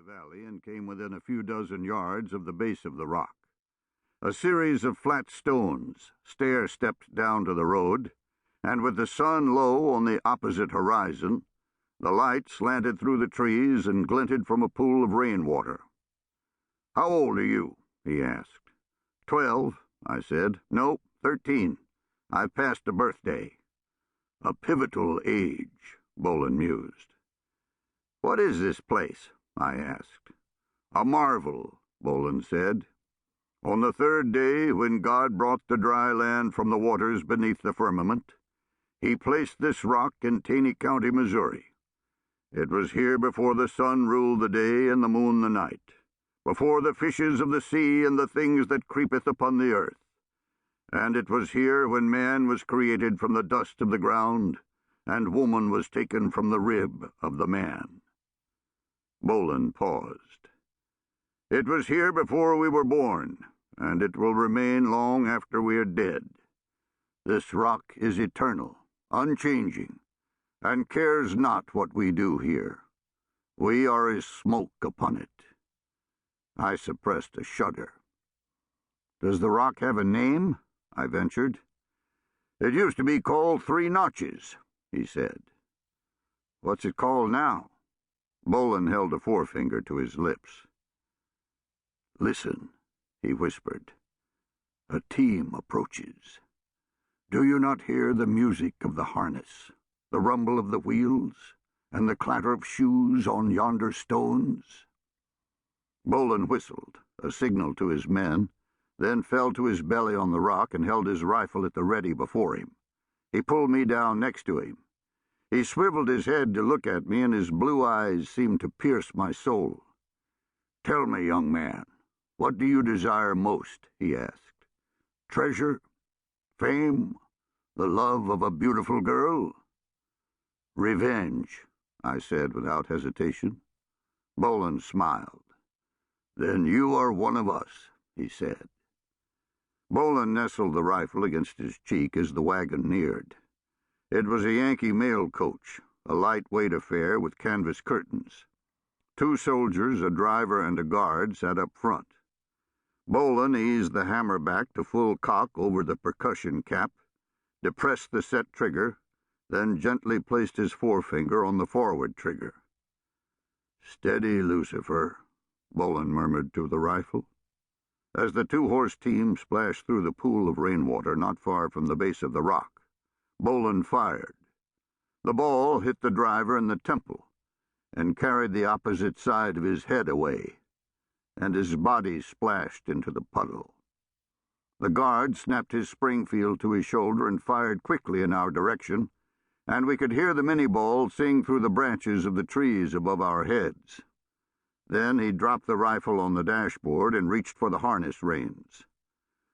valley and came within a few dozen yards of the base of the rock. A series of flat stones stair-stepped down to the road, and with the sun low on the opposite horizon, the light slanted through the trees and glinted from a pool of rainwater. "How old are you?" he asked. 12, I said. "No, 13. I've passed a birthday." "A pivotal age," Brolin mused. "What is this place?" I asked. "A marvel," Brolin said. "On the third day, when God brought the dry land from the waters beneath the firmament, he placed this rock in Taney County, Missouri. It was here before the sun ruled the day and the moon the night, before the fishes of the sea and the things that creepeth upon the earth. And it was here when man was created from the dust of the ground, and woman was taken from the rib of the man." Brolin paused. "It was here before we were born, and it will remain long after we are dead. This rock is eternal, unchanging, and cares not what we do here. We are as smoke upon it." I suppressed a shudder. "Does the rock have a name?" I ventured. "It used to be called Three Notches," he said. "What's it called now?" Brolin held a forefinger to his lips. "Listen," he whispered. "A team approaches. Do you not hear the music of the harness, the rumble of the wheels, and the clatter of shoes on yonder stones?" Brolin whistled, a signal to his men, then fell to his belly on the rock and held his rifle at the ready before him. He pulled me down next to him. He swiveled his head to look at me, and his blue eyes seemed to pierce my soul. "Tell me, young man, what do you desire most?" he asked. "Treasure? Fame? The love of a beautiful girl?" "Revenge," I said without hesitation. Brolin smiled. "Then you are one of us," he said. Brolin nestled the rifle against his cheek as the wagon neared. It was a Yankee mail coach, a lightweight affair with canvas curtains. 2 soldiers, a driver, and a guard sat up front. Brolin eased the hammer back to full cock over the percussion cap, depressed the set trigger, then gently placed his forefinger on the forward trigger. "Steady, Lucifer," Brolin murmured to the rifle. As the 2-horse team splashed through the pool of rainwater not far from the base of the rock, Brolin fired. The ball hit the driver in the temple and carried the opposite side of his head away, and his body splashed into the puddle. The guard snapped his Springfield to his shoulder and fired quickly in our direction, and we could hear the minie-ball sing through the branches of the trees above our heads. Then he dropped the rifle on the dashboard and reached for the harness reins.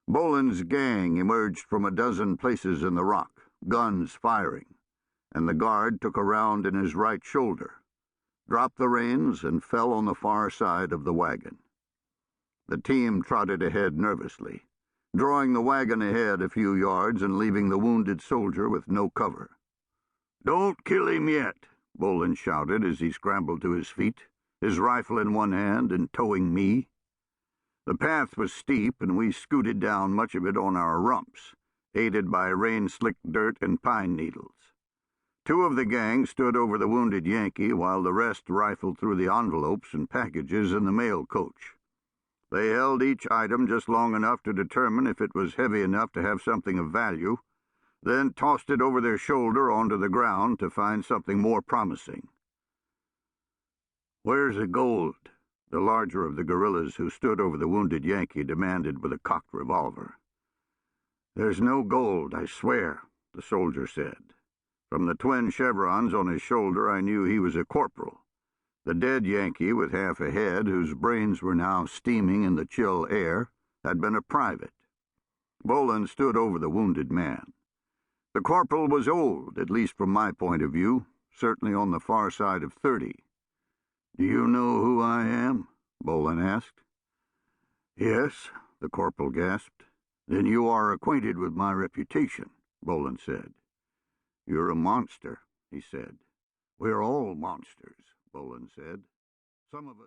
Brolin's gang emerged from a dozen places in the rock, guns firing, and the guard took a round in his right shoulder, dropped the reins, and fell on the far side of the wagon. The team trotted ahead nervously, drawing the wagon ahead a few yards and leaving the wounded soldier with no cover. "Don't kill him yet," Brolin shouted as he scrambled to his feet, his rifle in one hand and towing me. The path was steep, and we scooted down much of it on our rumps, aided by rain-slicked dirt and pine needles. 2 of the gang stood over the wounded Yankee, while the rest rifled through the envelopes and packages in the mail coach. They held each item just long enough to determine if it was heavy enough to have something of value, then tossed it over their shoulder onto the ground to find something more promising. "Where's the gold?" the larger of the guerrillas who stood over the wounded Yankee demanded with a cocked revolver. "There's no gold, I swear," the soldier said. From the twin chevrons on his shoulder, I knew he was a corporal. The dead Yankee, with half a head, whose brains were now steaming in the chill air, had been a private. Brolin stood over the wounded man. The corporal was old, at least from my point of view, certainly on the far side of 30. "Do you know who I am?" Brolin asked. "Yes," the corporal gasped. "Then you are acquainted with my reputation," Brolin said. "You're a monster," he said. "We're all monsters," Brolin said. "Some of us